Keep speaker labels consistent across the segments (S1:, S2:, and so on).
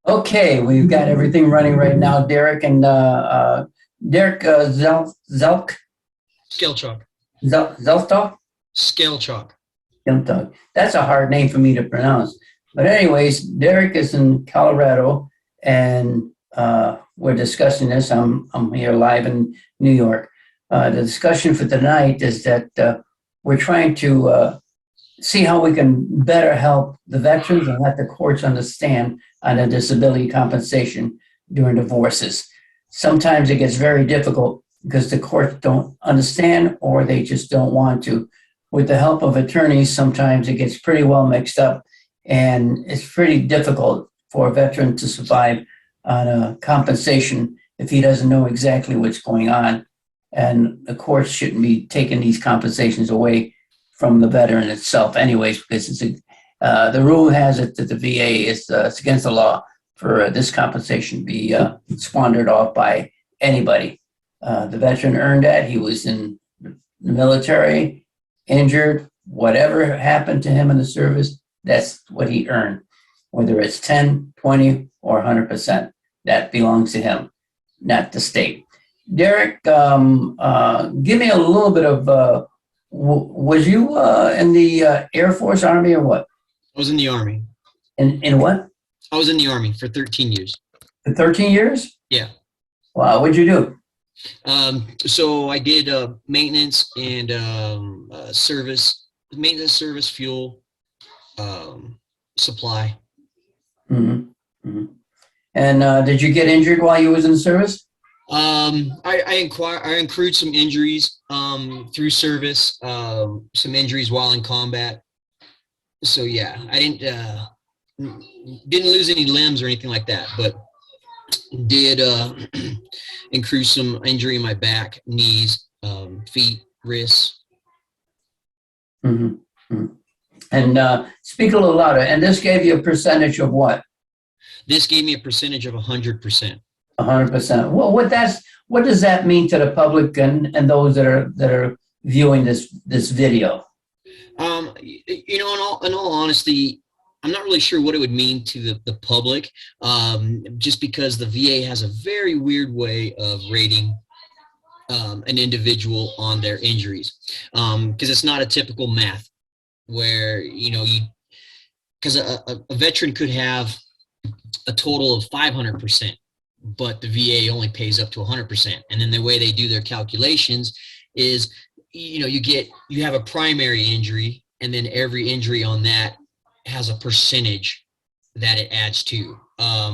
S1: Okay, we've got everything running right now. Derek and Derek
S2: Shellchock.
S1: Zelstock.
S2: Shellchock.
S1: Zelstock. That's a hard name for me to pronounce. But anyways, Derek is in Colorado, and we're discussing this. I'm here live in New York. The discussion for tonight is that we're trying to see how we can better help the veterans and let the courts understand on the disability compensation during divorces. Sometimes it gets very difficult because the courts don't understand or they just don't want to. With the help of attorneys, sometimes it gets pretty well mixed up, and it's pretty difficult for a veteran to survive on a compensation if he doesn't know exactly what's going on. And the courts shouldn't be taking these compensations away from the veteran itself, anyways, because the rule has it that the VA is it's against the law for this compensation to be squandered off by anybody. The veteran earned that. He was in the military, injured, whatever happened to him in the service, that's what he earned. Whether it's 10, 20, or 100%, that belongs to him, not the state. Derek, give me a little bit of was you in the Air Force, Army, or what?
S2: I was in the Army.
S1: In what?
S2: I was in the Army for 13 years.
S1: For 13 years?
S2: Yeah.
S1: Wow, what'd you do?
S2: So I did maintenance and service, fuel, supply.
S1: Mm-hmm. Mm-hmm. And did you get injured while you was in the service?
S2: I accrued some injuries through service, some injuries while in combat. So yeah, I didn't lose any limbs or anything like that, but did accrue some injury in my back, knees, feet, wrists.
S1: Mm-hmm. Mm-hmm. And speak a little louder. And this gave you a percentage of what?
S2: This gave me a percentage of 100%.
S1: 100%. Well, what does that mean to the public and those that are viewing this video?
S2: In all honesty, I'm not really sure what it would mean to the public, just because the VA has a very weird way of rating an individual on their injuries, because it's not a typical math where, because a veteran could have a total of 500%, but the VA only pays up to 100%. And then the way they do their calculations is, you have a primary injury, and then every injury on that has a percentage that it adds to.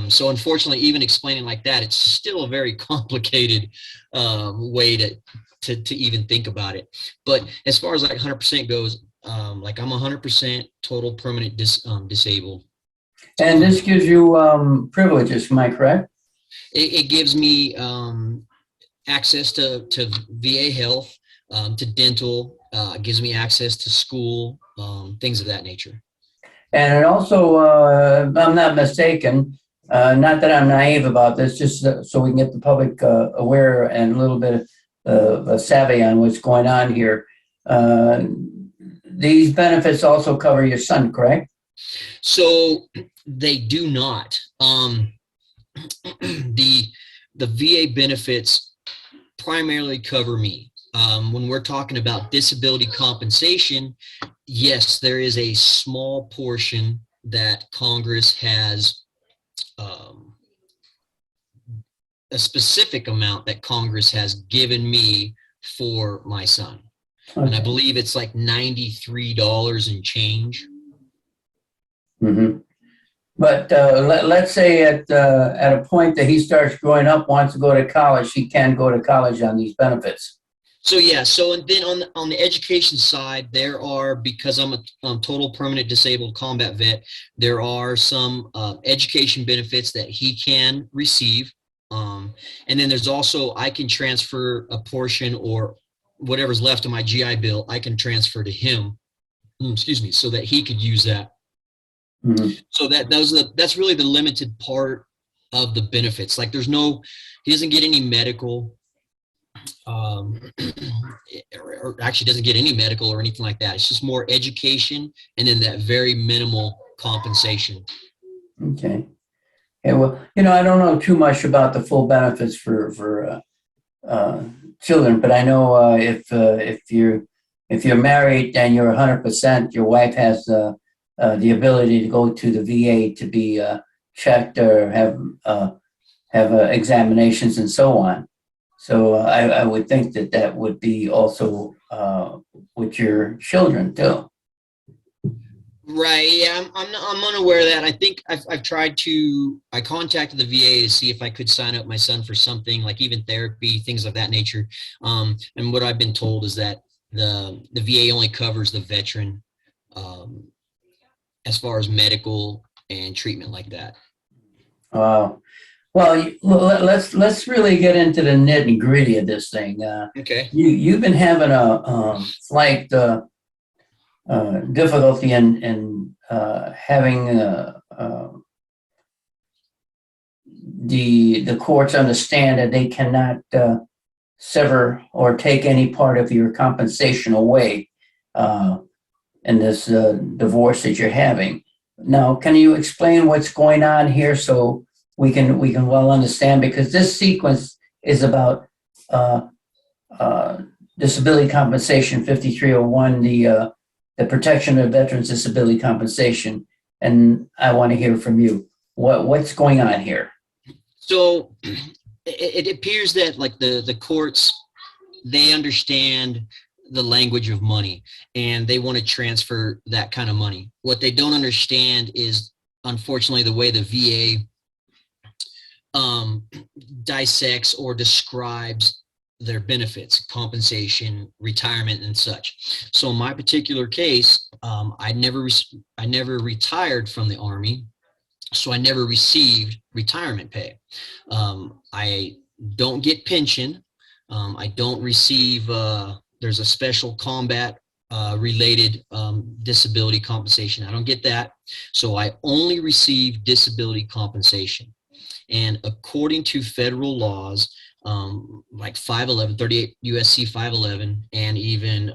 S2: So unfortunately, even explaining like that, it's still a very complicated way to even think about it. But as far as like 100% goes, like I'm 100% total permanent disabled.
S1: And this gives you privileges, am I correct?
S2: It gives me access to VA health, to dental, gives me access to school, things of that nature.
S1: And it also, if I'm not mistaken, not that I'm naive about this, just so we can get the public aware and a little bit of savvy on what's going on here. These benefits also cover your son, correct?
S2: So they do not. The VA benefits primarily cover me. When we're talking about disability compensation, yes, there is a small portion that Congress has, a specific amount that Congress has given me for my son. Okay. And I believe it's like $93 and change.
S1: Mm-hmm. But let's say at a point that he starts growing up, wants to go to college, he can go to college on these benefits.
S2: So yeah, so and then on the education side, there are, because I'm a total permanent disabled combat vet, there are some education benefits that he can receive. And then there's also, I can transfer a portion or whatever's left of my GI Bill, I can transfer to him, so that he could use that. Mm-hmm. So that's really the limited part of the benefits. Like he doesn't get any medical, or actually doesn't get any medical or anything like that. It's just more education and then that very minimal compensation.
S1: Okay. Okay, well, I don't know too much about the full benefits for children, but I know if you're married and you're 100%, your wife has the ability to go to the VA to be checked or have examinations and so on. So I would think that that would be also with your children too.
S2: Right. Yeah, I'm unaware of that. I think I've tried to. I contacted the VA to see if I could sign up my son for something like even therapy, things of that nature. And what I've been told is that the VA only covers the veteran um, as far as medical and treatment like that.
S1: Wow. Well, let's really get into the nitty and gritty of this thing.
S2: Okay.
S1: You've been having a slight difficulty in having the courts understand that they cannot sever or take any part of your compensation away in this divorce that you're having. Now, can you explain what's going on here so we can well understand? Because this sequence is about disability compensation 5301, the protection of veterans disability compensation, and I want to hear from you. What's going on here?
S2: So it appears that like the courts, they understand the language of money and they want to transfer that kind of money. What they don't understand is, unfortunately, the way the VA dissects or describes their benefits, compensation, retirement, and such. So in my particular case, I never retired from the Army, so I never received retirement pay. I don't get pension. I don't receive. There's a special combat related disability compensation. I don't get that, so I only receive disability compensation. And according to federal laws, like 511, 38 USC 511, and even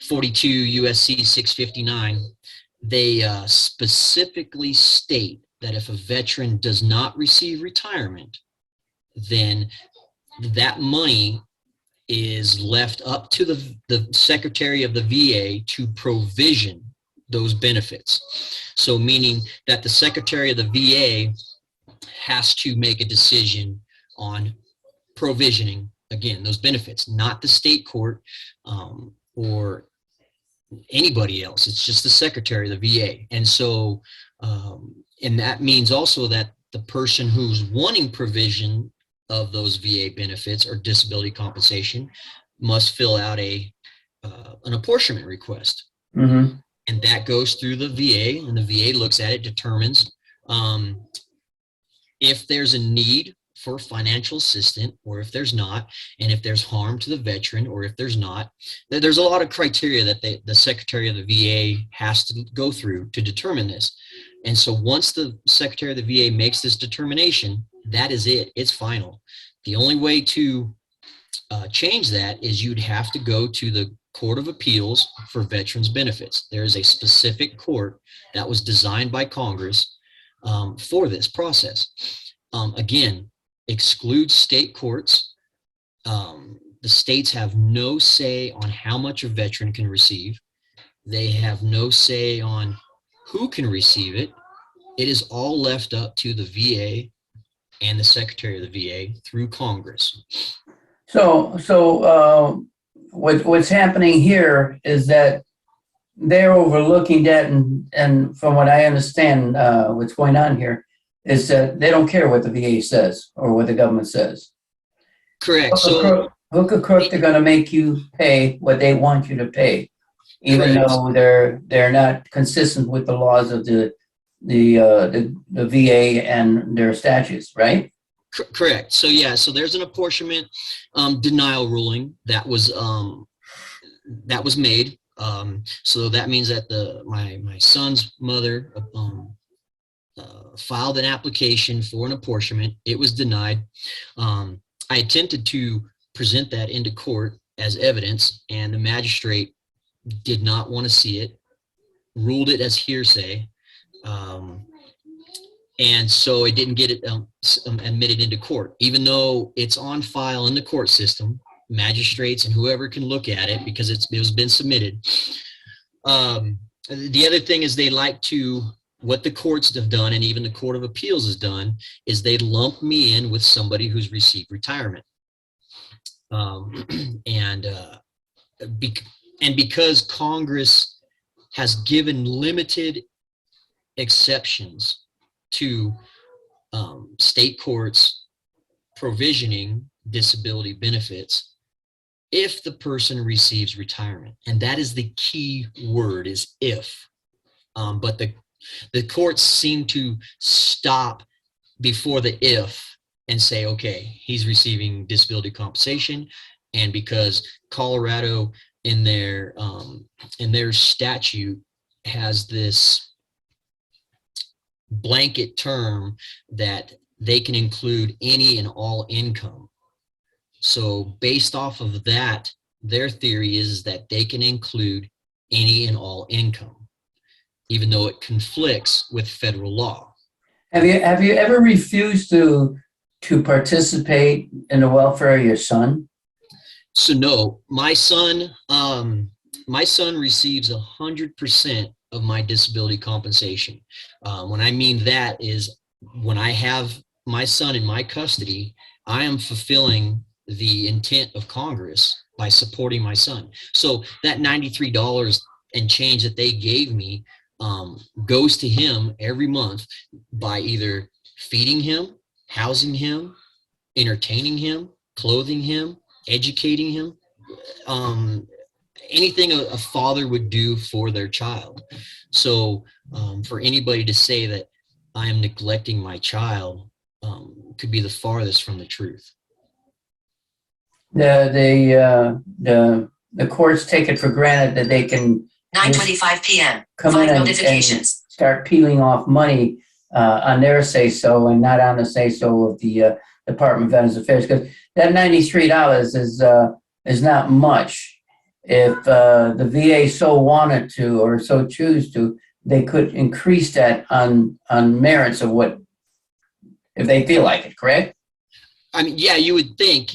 S2: 42 USC 659, they specifically state that if a veteran does not receive retirement, then that money is left up to the Secretary of the VA to provision those benefits. So meaning that the Secretary of the VA has to make a decision on provisioning, again, those benefits, not the state court or anybody else. It's just the Secretary of the VA. And so, and that means also that the person who's wanting provision of those VA benefits or disability compensation must fill out an apportionment request.
S1: Mm-hmm.
S2: And that goes through the VA, and the VA looks at it, determines if there's a need for financial assistance or if there's not, and if there's harm to the veteran or if there's not. There's a lot of criteria that the Secretary of the VA has to go through to determine this. And so once the Secretary of the VA makes this determination, that is it. It's final. The only way to change that is you'd have to go to the Court of Appeals for Veterans Benefits. There is a specific court that was designed by Congress for this process. Again, excludes state courts. The states have no say on how much a veteran can receive. They have no say on who can receive it. It is all left up to the VA and the Secretary of the VA through Congress.
S1: So what's happening here is that they're overlooking that, and from what I understand, what's going on here is that they don't care what the VA says or what the government says.
S2: Correct.
S1: Hook or crook, they're going to make you pay what they want you to pay, even
S2: correct.
S1: though they're not consistent with the laws of the VA and their statutes, right?
S2: Correct. So yeah, so there's an apportionment denial ruling that was made. So that means that my son's mother filed an application for an apportionment. It was denied. I attempted to present that into court as evidence, and the magistrate did not want to see it, ruled it as hearsay. And so it didn't get it admitted into court, even though it's on file in the court system, magistrates and whoever can look at it because it was been submitted. The other thing is what the courts have done, and even the Court of Appeals has done, is they lump me in with somebody who's received retirement. And because Congress has given limited exceptions to state courts provisioning disability benefits if the person receives retirement. And that is the key word, is if. But the courts seem to stop before the if and say, okay, he's receiving disability compensation. And because Colorado in their statute has this blanket term that they can include any and all income. So based off of that, their theory is that they can include any and all income, even though it conflicts with federal law.
S1: Have you ever refused to participate in the welfare of your son?
S2: So no, my son receives 100% of my disability compensation. When I mean that is, when I have my son in my custody, I am fulfilling the intent of Congress by supporting my son. So that $93 and change that they gave me goes to him every month by either feeding him, housing him, entertaining him, clothing him, educating him, anything a father would do for their child. So for anybody to say that I am neglecting my child could be the farthest from the truth.
S1: The courts take it for granted that they can
S3: 9:25 p.m.
S1: come in and start peeling off money on their say-so and not on the say-so of the Department of Veterans Affairs, because that $93 is not much. If the VA so wanted to or so choose to, they could increase that on merits of what, if they feel like it, correct?
S2: I mean, yeah, you would think,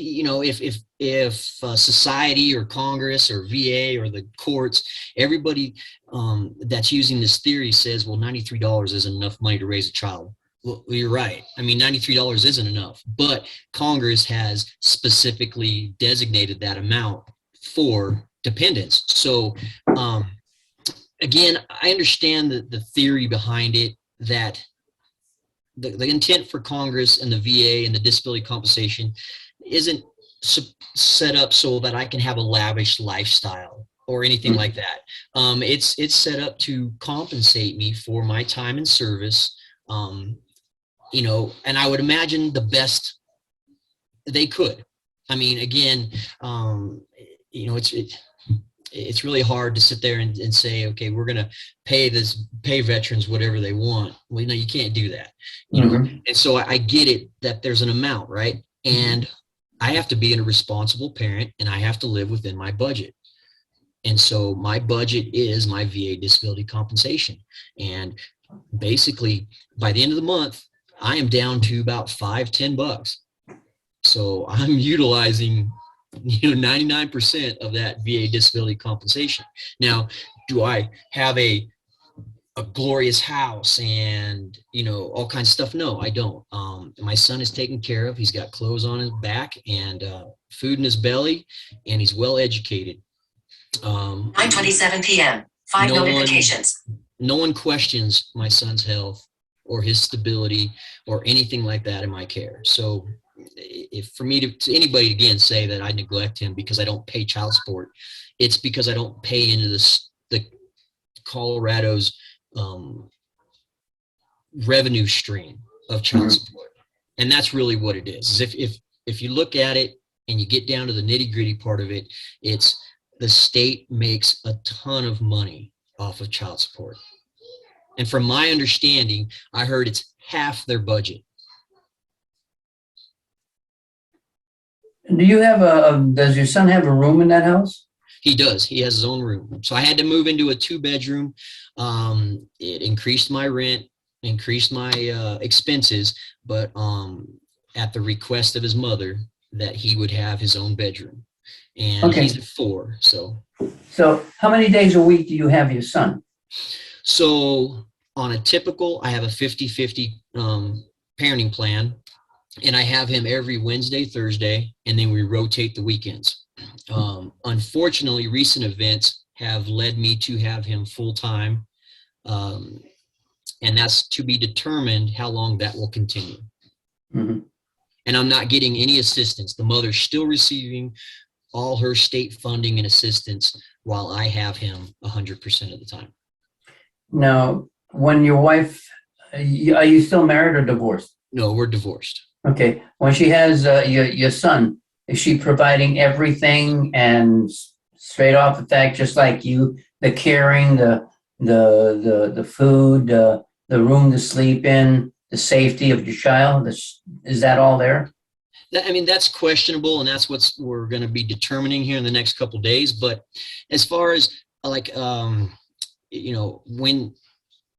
S2: if society or Congress or VA or the courts, everybody that's using this theory says, well, $93 isn't enough money to raise a child. Well, you're right. I mean, $93 isn't enough, but Congress has specifically designated that amount for dependents. So again, I understand the theory behind it, that the intent for Congress and the VA and the disability compensation isn't set up so that I can have a lavish lifestyle or anything like that. It's set up to compensate me for my time in service, and I would imagine the best they could. I mean, again, it's really hard to sit there and say, okay, we're going to pay veterans whatever they want. Well, you can't do that, And so I get it that there's an amount, right? And I have to be a responsible parent, and I have to live within my budget. And so my budget is my VA disability compensation. And basically by the end of the month, I am down to about $5-10. So I'm utilizing 99% of that VA disability compensation. Now, do I have a glorious house and all kinds of stuff? No, I don't. My son is taken care of. He's got clothes on his back and food in his belly, and he's well educated.
S3: 9:27 p.m. 5 notifications.
S2: No one questions my son's health or his stability or anything like that in my care. So if for me to anybody again say that I neglect him because I don't pay child support, it's because I don't pay into the Colorado's revenue stream of child support. And that's really what it is. If you look at it and you get down to the nitty-gritty part of it, it's the state makes a ton of money off of child support. And from my understanding, I heard it's half their budget.
S1: Do you have does your son have a room in that house?
S2: He does. He has his own room. So I had to move into a 2-bedroom. It increased my rent increased my expenses, but at the request of his mother that he would have his own bedroom. And
S1: Okay.
S2: he's at 4, so.
S1: So how many days a week do you have your son?
S2: So on a typical, I have a 50-50 parenting plan, and I have him every Wednesday, Thursday, and then we rotate the weekends. Unfortunately, recent events have led me to have him full-time, and that's to be determined how long that will continue.
S1: Mm-hmm.
S2: And I'm not getting any assistance. The mother's still receiving all her state funding and assistance while I have him 100% of the time.
S1: Now, when your wife, are you still married or divorced?
S2: No, we're divorced.
S1: Okay. When she has your son, is she providing everything and straight off the fact, just like you, the caring, the food, the room to sleep in, the safety of your child? Is that all there?
S2: I mean, that's questionable, and that's what we're going to be determining here in the next couple of days. But as far as like, when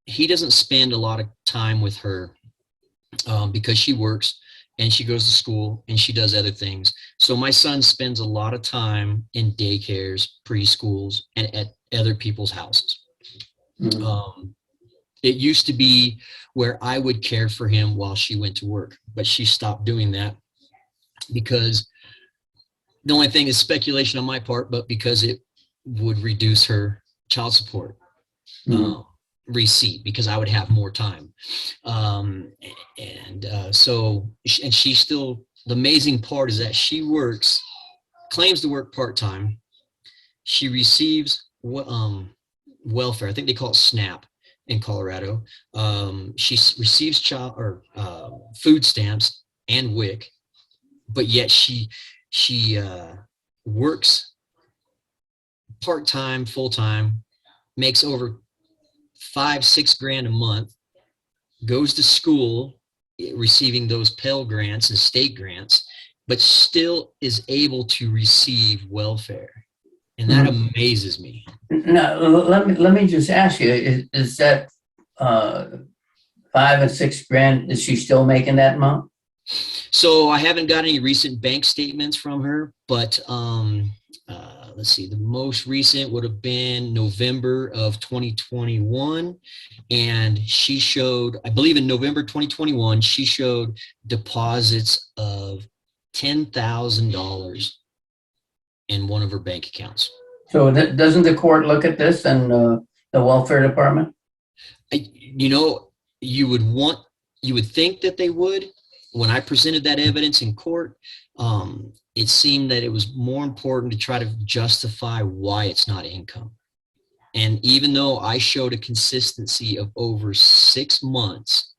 S2: he doesn't spend a lot of time with her because she works and she goes to school and she does other things. So my son spends a lot of time in daycares, preschools, and at other people's houses. Mm-hmm. It used to be where I would care for him while she went to work, but she stopped doing that because the only thing is speculation on my part, but because it would reduce her child support receipt because I would have more time. So she still, the amazing part is that she claims to work part-time. She receives welfare. I think they call it SNAP in Colorado. She receives food stamps and WIC, but yet she works part-time, full-time, makes over $5,000-6,000 a month, goes to school receiving those Pell grants and state grants, but still is able to receive welfare. And that amazes me.
S1: Now, let me just ask you, is that $5,000 and $6,000, is she still making that amount?
S2: So I haven't got any recent bank statements from her, but let's see, the most recent would have been November of 2021. And she showed, I believe in November 2021, she showed deposits of $10,000 in one of her bank accounts.
S1: So doesn't the court look at this and the welfare department?
S2: You would think that they would. When I presented that evidence in court, it seemed that it was more important to try to justify why it's not income. And even though I showed a consistency of over 6 months,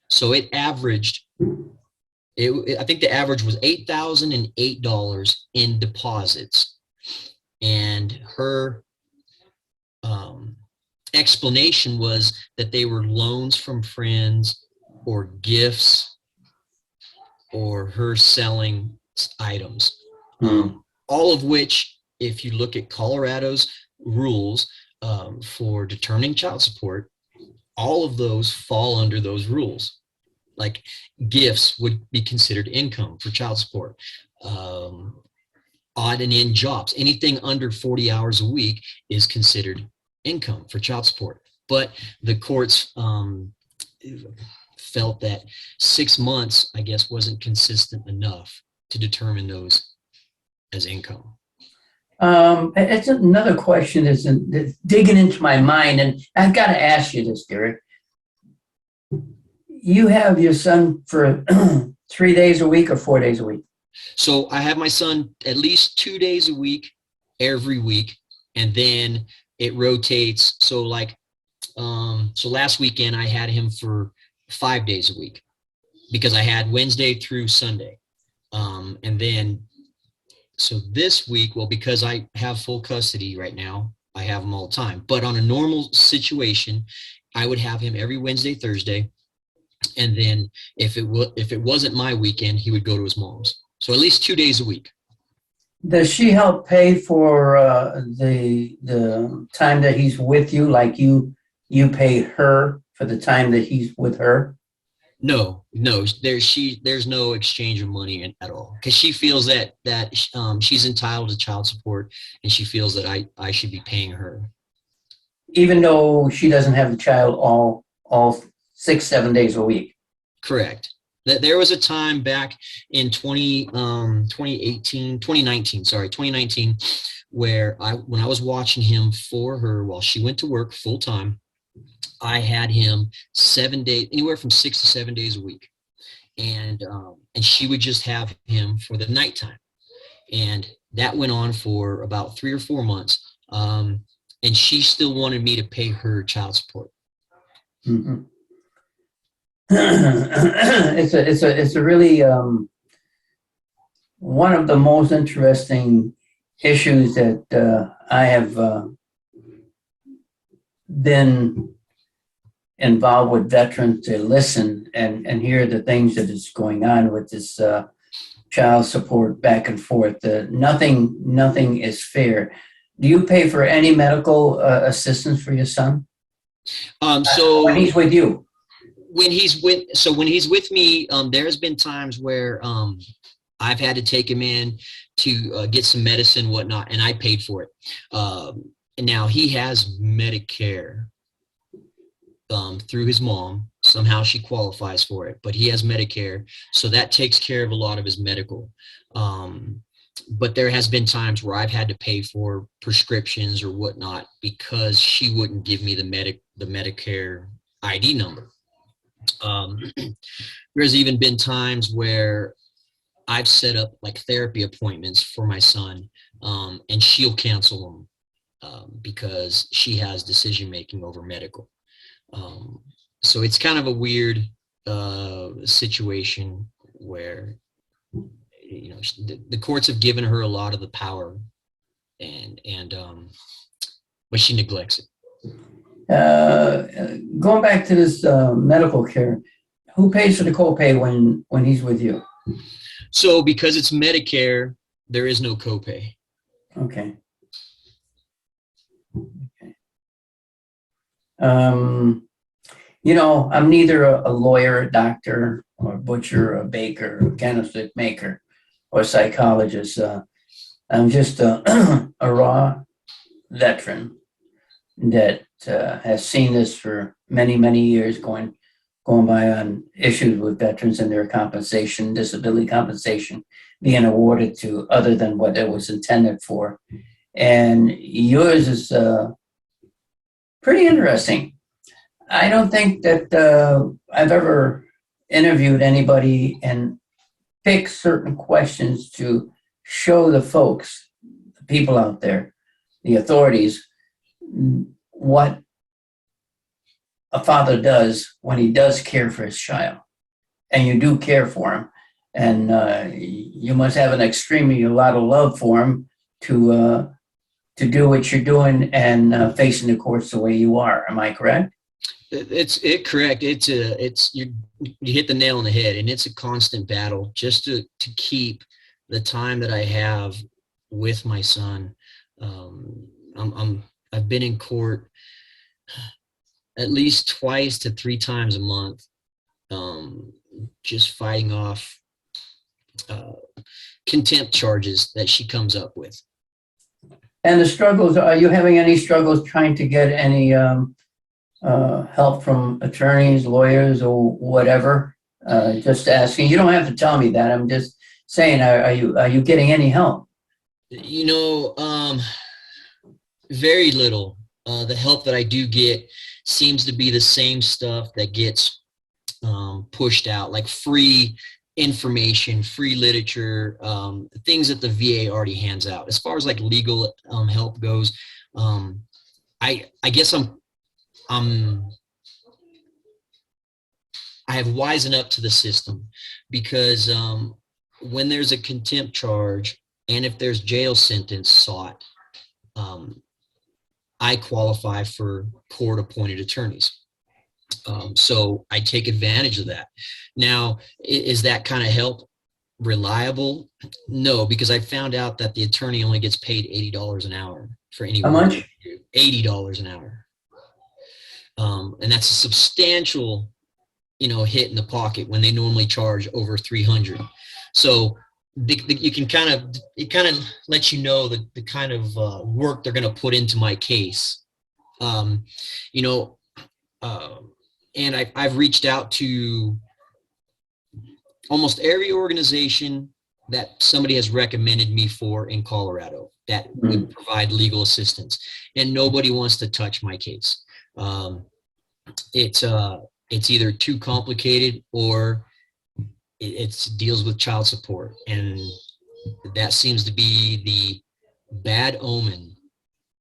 S2: so it averaged, I think the average was $8,008 in deposits. And her explanation was that they were loans from friends or gifts or her selling items, all of which, if you look at Colorado's rules for determining child support, all of those fall under those rules. Like gifts would be considered income for child support. Odd and end jobs, anything under 40 hours a week is considered income for child support. But the courts felt that 6 months, I guess, wasn't consistent enough to determine those as income.
S1: It's another question that's digging into my mind, and I've got to ask you this, Derek. You have your son for 3 days a week or 4 days a week?
S2: So I have my son at least 2 days a week, every week, and then it rotates. So so last weekend I had him for 5 days a week because I had Wednesday through Sunday. And then, so this week, well, because I have full custody right now, I have him all the time. But on a normal situation, I would have him every Wednesday, Thursday. And then if it wasn't my weekend, he would go to his mom's. So at least 2 days a week.
S1: Does she help pay for the time that he's with you, like you pay her for the time that he's with her?
S2: No, there's no exchange of money at all, because she feels that she's entitled to child support, and she feels that I should be paying her.
S1: Even though she doesn't have the child all 6-7 days a week?
S2: Correct. That there was a time back in 2019, where when I was watching him for her while she went to work full time, I had him 7 days, anywhere from 6 to 7 days a week. And she would just have him for the nighttime. And that went on for about 3 or 4 months. And she still wanted me to pay her child support.
S1: Mm-hmm. It's a really one of the most interesting issues that I have been involved with veterans, to listen and hear the things that is going on with this child support back and forth. Nothing is fair. Do you pay for any medical assistance for your son?
S2: So
S1: when he's with you?
S2: When he's with me, there has been times where I've had to take him in to get some medicine, whatnot, and I paid for it. And now he has Medicare through his mom. Somehow she qualifies for it, but he has Medicare, so that takes care of a lot of his medical. But there has been times where I've had to pay for prescriptions or whatnot because she wouldn't give me the Medicare ID number. There's even been times where I've set up like therapy appointments for my son, and she'll cancel them because she has decision making over medical. So it's kind of a weird situation where, you know, the courts have given her a lot of the power, but she neglects it.
S1: Going back to this medical care, who pays for the copay when he's with you?
S2: So because it's Medicare, there is no copay.
S1: Okay. You know, I'm neither a lawyer, a doctor, or a butcher, or a baker, or a candlestick maker, or a psychologist. I'm just a raw veteran that has seen this for many, many years, going by on issues with veterans and their compensation, disability compensation, being awarded to other than what it was intended for. And yours is pretty interesting. I don't think that I've ever interviewed anybody and picked certain questions to show the folks, the people out there, the authorities, what a father does when he does care for his child. And you do care for him. And you must have a lot of love for him to do what you're doing and facing the courts the way you are. Am I correct?
S2: It's correct. You hit the nail on the head, and it's a constant battle just to keep the time that I have with my son. I've been in court at least 2 to 3 times a month, just fighting off contempt charges that she comes up with.
S1: And the struggles, are you having any struggles trying to get any help from attorneys, lawyers, or whatever? Just asking. You don't have to tell me that. I'm just saying, are you getting any help?
S2: You know, very little. The help that I do get seems to be the same stuff that gets pushed out, like free information, free literature, things that the VA already hands out. As far as like legal help goes, I guess I have wisened up to the system, because when there's a contempt charge and if there's jail sentence sought, I qualify for court-appointed attorneys. So I take advantage of that. Now, is that kind of help reliable? No, because I found out that the attorney only gets paid $80 an hour for any.
S1: How much?
S2: $80 an hour. And that's a substantial, hit in the pocket when they normally charge over 300. So you can it kind of lets you know the kind of work they're going to put into my case. Um, you know, and I've reached out to almost every organization that somebody has recommended me for in Colorado that would provide legal assistance, and nobody wants to touch my case. It's either too complicated or it deals with child support, and that seems to be the bad omen,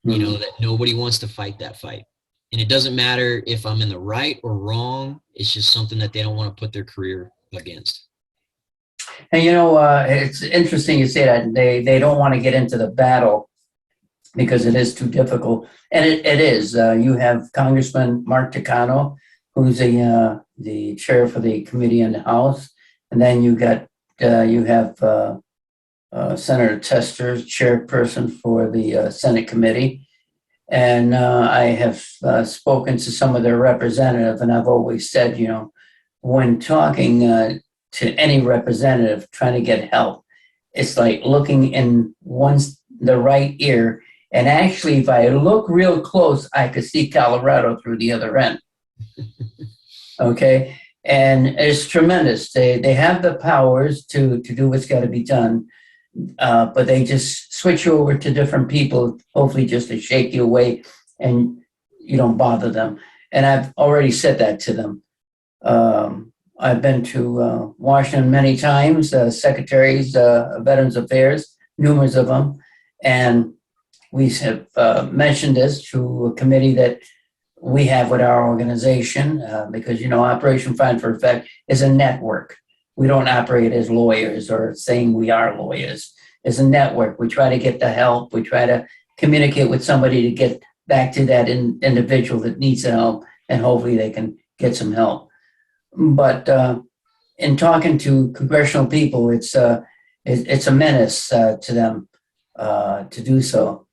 S2: that nobody wants to fight that fight. And it doesn't matter if I'm in the right or wrong. It's just something that they don't want to put their career against.
S1: And it's interesting you say that they don't want to get into the battle because it is too difficult, and it is. You have Congressman Mark Takano, who's the chair for the committee in the House, and then you have Senator Tester, chairperson for the Senate committee, and I have spoken to some of their representatives, and I've always said, when talking to any representative trying to get help, it's like looking in the right ear, and actually, if I look real close, I could see Colorado through the other end. Okay, and it's tremendous. They have the powers to do what's got to be done, but they just switch you over to different people, hopefully just to shake you away, and you don't bother them. And I've already said that to them. I've been to Washington many times, secretaries of Veterans Affairs, numerous of them, and we have mentioned this to a committee that we have with our organization, because, Operation Find for Effect is a network. We don't operate as lawyers or saying we are lawyers. It's a network. We try to get the help. We try to communicate with somebody to get back to that individual that needs the help, and hopefully they can get some help. But in talking to congressional people, it's a menace to them to do so.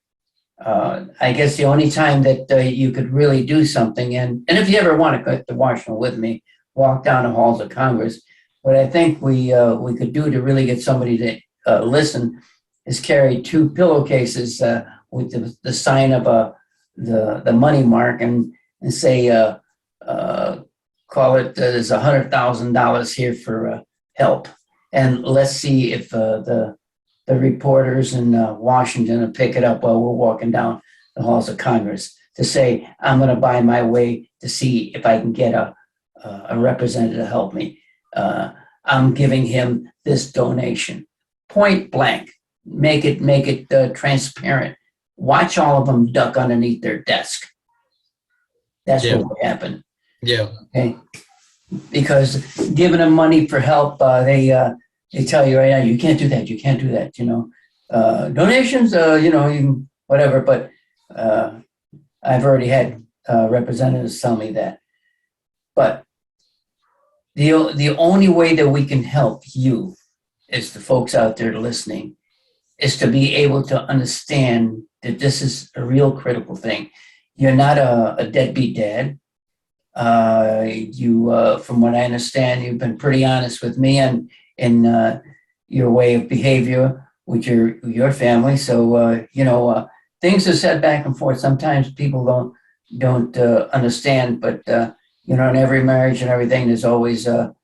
S1: I guess the only time that you could really do something, and if you ever want to go to Washington with me, walk down the halls of Congress, what I think we could do to really get somebody to listen is carry 2 pillowcases with the sign of the money mark and say, call it, there's $100,000 here for help. And let's see if the reporters in Washington will pick it up while we're walking down the halls of Congress to say, I'm going to buy my way to see if I can get a representative to help me. I'm giving him this donation. Point blank. Make it transparent. Watch all of them duck underneath their desk. That's what will happen.
S2: Yeah.
S1: Okay. Because giving them money for help, they tell you right now, you can't do that. You can't do that. Donations, you can, whatever. But I've already had representatives tell me that. But the only way that we can help you, is the folks out there listening, is to be able to understand that this is a real critical thing. You're not a deadbeat dad. From what I understand, you've been pretty honest with me and in your way of behavior with your family. So things are said back and forth. Sometimes people don't understand, but in every marriage and everything, there's always a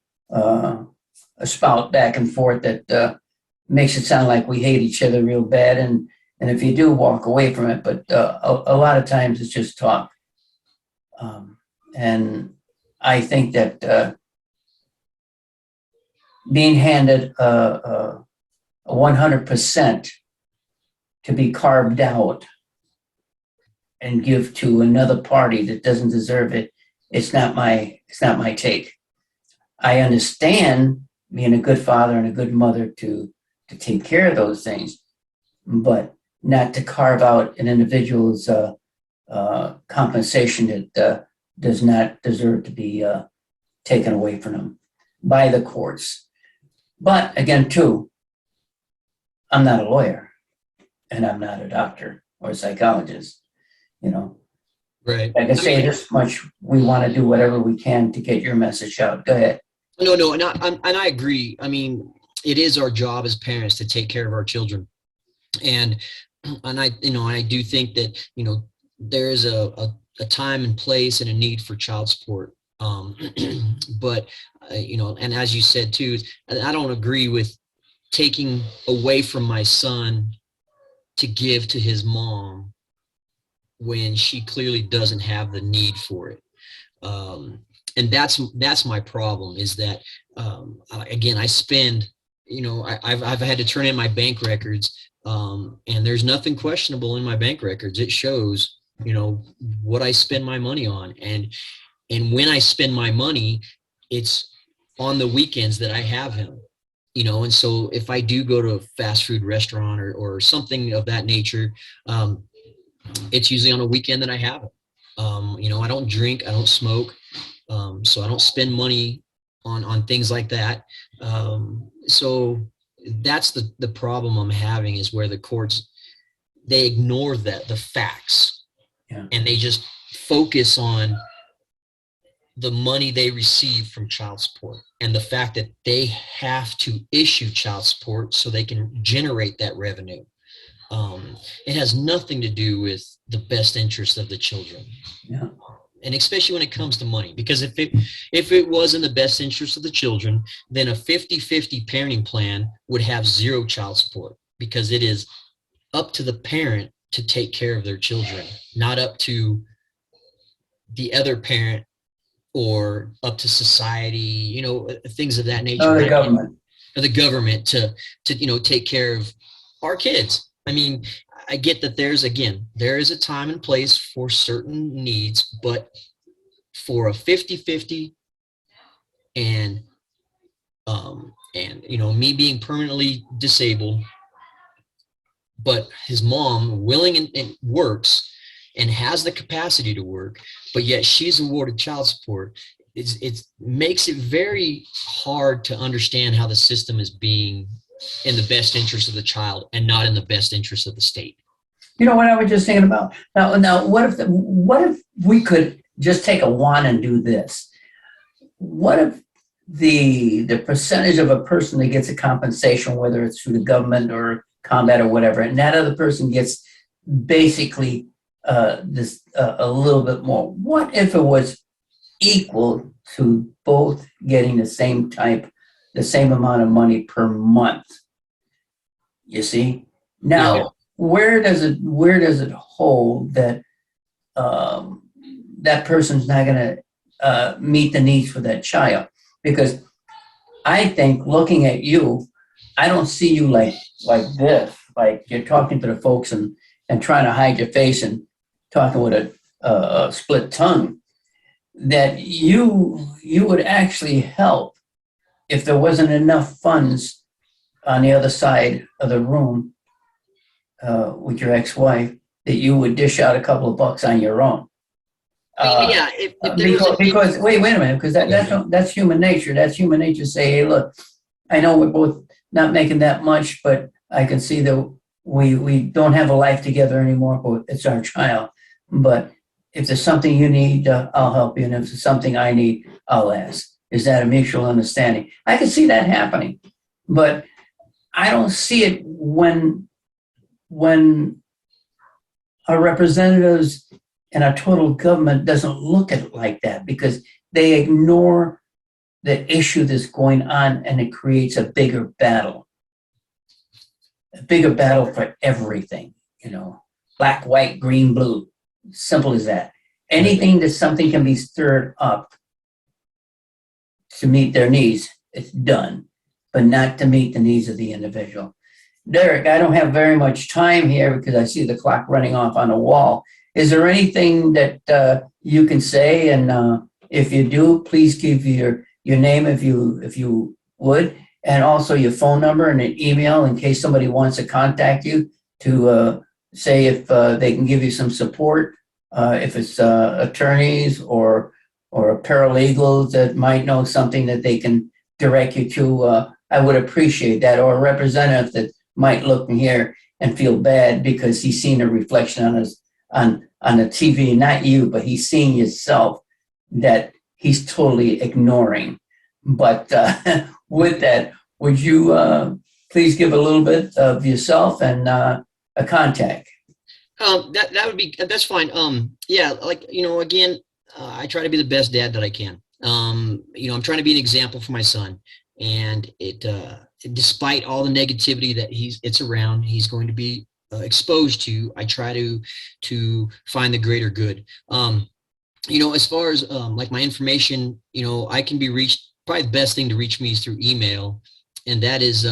S1: spout back and forth that makes it sound like we hate each other real bad. And if you do, walk away from it. But a lot of times it's just talk. And I think that being handed 100% to be carved out and give to another party that doesn't deserve it, it's not my take. I understand being a good father and a good mother to take care of those things, but not to carve out an individual's compensation that does not deserve to be taken away from them by the courts. But again, too, I'm not a lawyer and I'm not a doctor or a psychologist,
S2: Right. Right.
S1: I can say this much, we want to do whatever we can to get your message out. Go ahead.
S2: No, and I agree. I mean, it is our job as parents to take care of our children. And I do think that, there is a time and place and a need for child support. But, and as you said too, I don't agree with taking away from my son to give to his mom when she clearly doesn't have the need for it. And that's my problem, is that, again, I spend, I've had to turn in my bank records, and there's nothing questionable in my bank records. It shows, what I spend my money on. And when I spend my money, it's on the weekends that I have him, and so if I do go to a fast food restaurant or something of that nature, it's usually on a weekend that I have him. I don't drink, I don't smoke. So I don't spend money on things like that. So that's the problem I'm having, is where the courts, they ignore the facts, and they just focus on the money they receive from child support and the fact that they have to issue child support so they can generate that revenue. It has nothing to do with the best interest of the children.
S1: Yeah.
S2: And especially when it comes to money, because if it was in the best interest of the children, then a 50-50 parenting plan would have zero child support, because it is up to the parent to take care of their children, not up to the other parent or up to society, things of that nature.
S1: Or the government.
S2: Or the government to take care of our kids. I mean, I get that there is a time and place for certain needs, but for a 50-50 and me being permanently disabled, but his mom willing and works and has the capacity to work, but yet she's awarded child support, it makes it very hard to understand how the system is being in the best interest of the child and not in the best interest of the state.
S1: You know what I was just thinking about? Now, what if we could just take a wand and do this? What if the percentage of a person that gets a compensation, whether it's through the government or combat or whatever, and that other person gets basically a little bit more? What if it was equal to both getting the same amount of money per month? You see? Now,
S2: Yeah.
S1: where does it hold that that person's not going to meet the needs for that child? Because I think, looking at you, I don't see you like this, like you're talking to the folks and trying to hide your face and talking with a split tongue. That you would actually help if there wasn't enough funds on the other side of the room with your ex-wife, that you would dish out a couple of bucks on your own. Because wait a minute, because that's human nature. That's human nature. Say, hey, look, I know we're both not making that much, but I can see that we don't have a life together anymore. But it's our child. But if there's something you need, I'll help you, and if there's something I need, I'll ask. Is that a mutual understanding? I can see that happening, but I don't see it when our representatives and our total government doesn't look at it like that, because they ignore the issue that's going on, and it creates a bigger battle for everything, black, white, green, blue, simple as that. Anything that something can be stirred up to meet their needs, it's done, but not to meet the needs of the individual. Derek, I don't have very much time here because I see the clock running off on the wall. Is there anything that you can say? And if you do, please give your name if you would, and also your phone number and an email in case somebody wants to contact you to say if they can give you some support, if it's attorneys or paralegals that might know something that they can direct you to. I would appreciate that, or a representative that might look in here and feel bad because he's seen a reflection on on the TV, not you, but he's seeing yourself that he's totally ignoring. But with that, would you please give a little bit of yourself and a contact?
S2: That would be, that's fine. Yeah, like, again, I try to be the best dad that I can. I'm trying to be an example for my son, and despite all the negativity that it's around, he's going to be exposed to. I try to find the greater good. As far as like my information, I can be reached. Probably the best thing to reach me is through email, and that is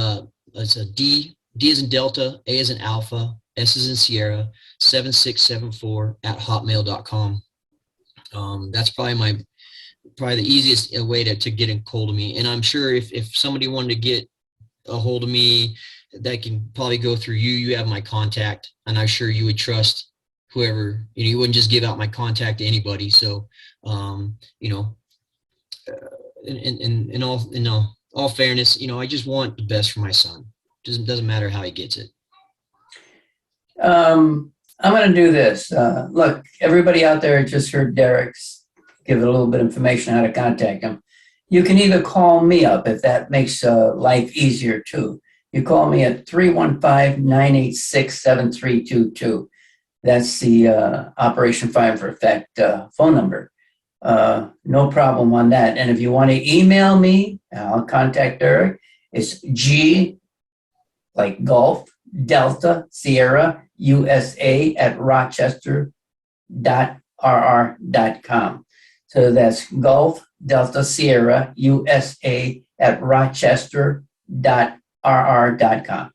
S2: it's a D as in Delta, A as in Alpha, S as in Sierra, 7674@hotmail.com. That's probably the easiest way to get in hold of me. And I'm sure if somebody wanted to get a hold of me, that can probably go through you. You have my contact, and I'm sure you would trust whoever, you wouldn't just give out my contact to anybody. So, in all fairness, I just want the best for my son. Doesn't matter how he gets it.
S1: I'm going to do this. Look, everybody out there just heard Derek's give a little bit of information how to contact him. You can either call me up if that makes life easier too. You call me at 315-986-7322. That's the Operation Fire for Effect phone number. No problem on that. And if you want to email me, I'll contact Derek. It's G like golf, Delta, Sierra, USA @rochester.rr.com. So that's golf, Delta, Sierra, USA @rochester.rr.com.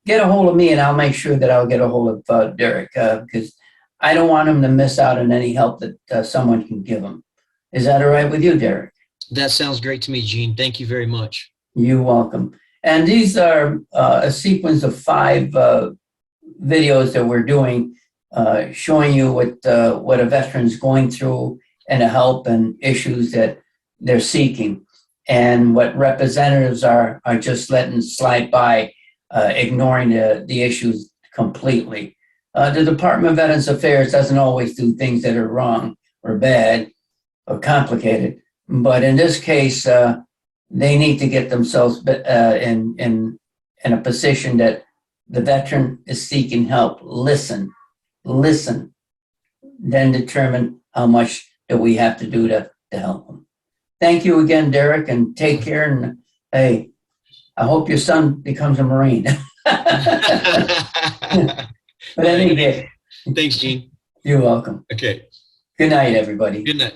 S1: Get a hold of me and I'll make sure that I'll get a hold of Derek because I don't want him to miss out on any help that someone can give him. Is that all right with you, Derek?
S2: That sounds great to me, Gene. Thank you very much.
S1: You're welcome. And these are a sequence of 5 videos that we're doing showing you what a veteran's going through and the help and issues that they're seeking. And what representatives are just letting slide by, ignoring the issues completely. The Department of Veterans Affairs doesn't always do things that are wrong or bad or complicated. But in this case, they need to get themselves in a position that the veteran is seeking help. Listen, then determine how much that we have to do to help them. Thank you again, Derek, and take care. And hey, I hope your son becomes a Marine. But anyway,
S2: thanks, Gene.
S1: You're welcome.
S2: Okay.
S1: Good night, everybody.
S2: Good night.